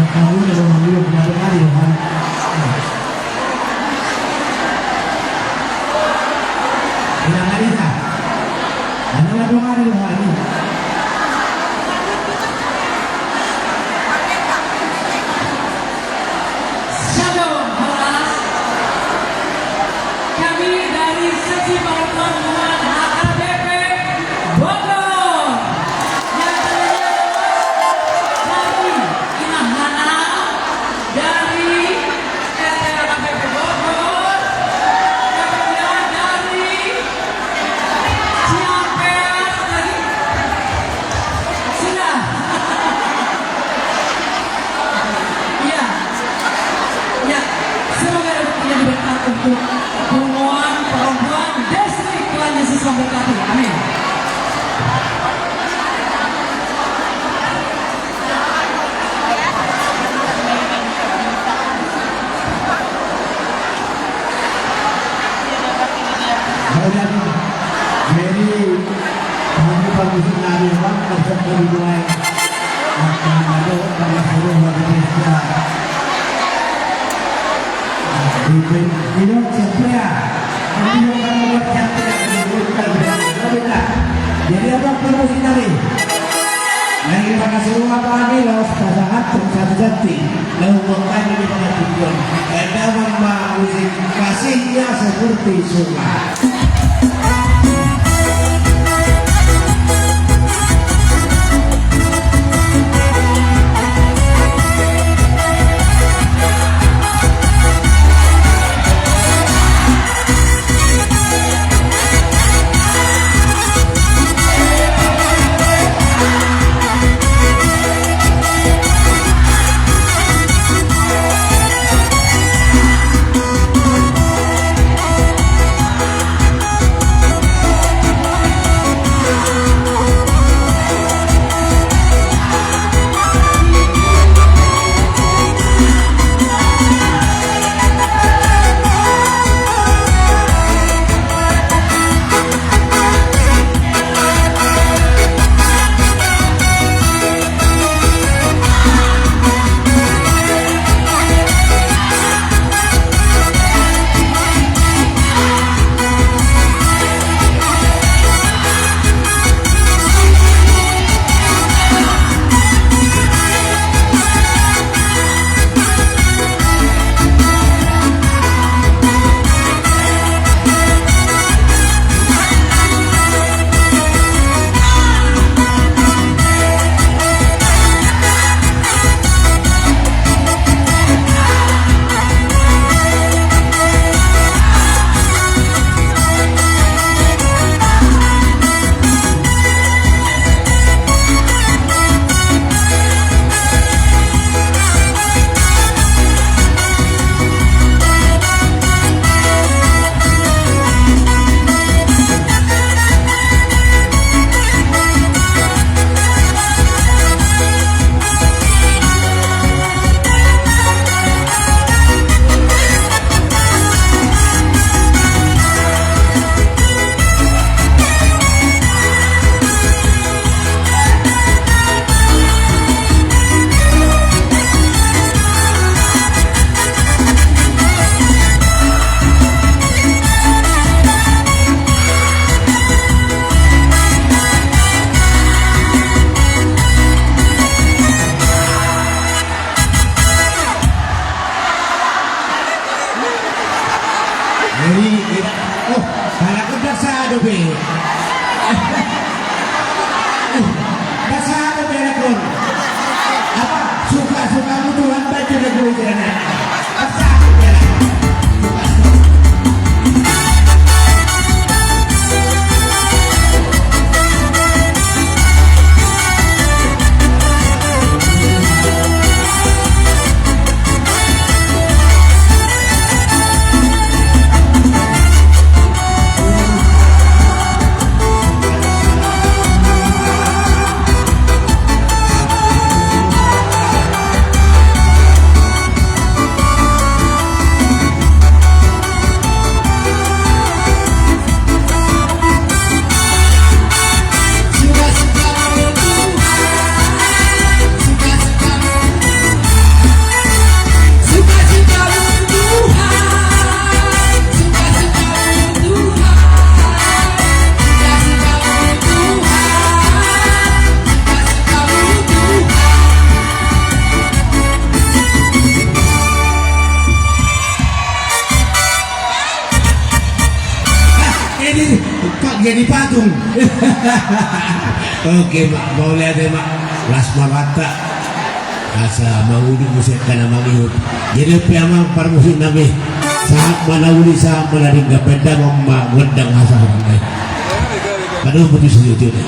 Kali ini ada belum berapa kali kan? Tidak kali tak? Ada berapa kali hari? Shalom, Halas. Kami dari Seksi Perempuan HKBP Bogor yang dari Inahana, dari HKBP Bogor, kemudian dari Ciampea lagi sudah. Iya. Ya, semoga dapat menjadi berkat untuk perempuan distrik Tuhan Yesus memberkati. Amin. Kemudian jadi kami bagus nari bang kerja kedua akan ada pada seluruh warga Indonesia. Di Pinang Ciampea, kami akan membuat Ciampea menunjukkan berbeda. Jadi apa promosi tadi? Lagi pada seluruh kami lalu pasangan satu jati lalu bukan ini pada tujuan. Ada membawa musik kasihnya seperti sungai. Oh, para kedaksado be. Dasado be kon. Apa suka-suka mu Tuhan baca lagu jangan. Dasado be. jadi patung. Oke mak, mau lihat ya mak, lasma mata. Asa manguduk musik kana mangiut. Jadi piamang parmusik nabi. Saat mana uli saat mana ringga benda mamma wedang asa orang lain. Padahal betul setuju deh.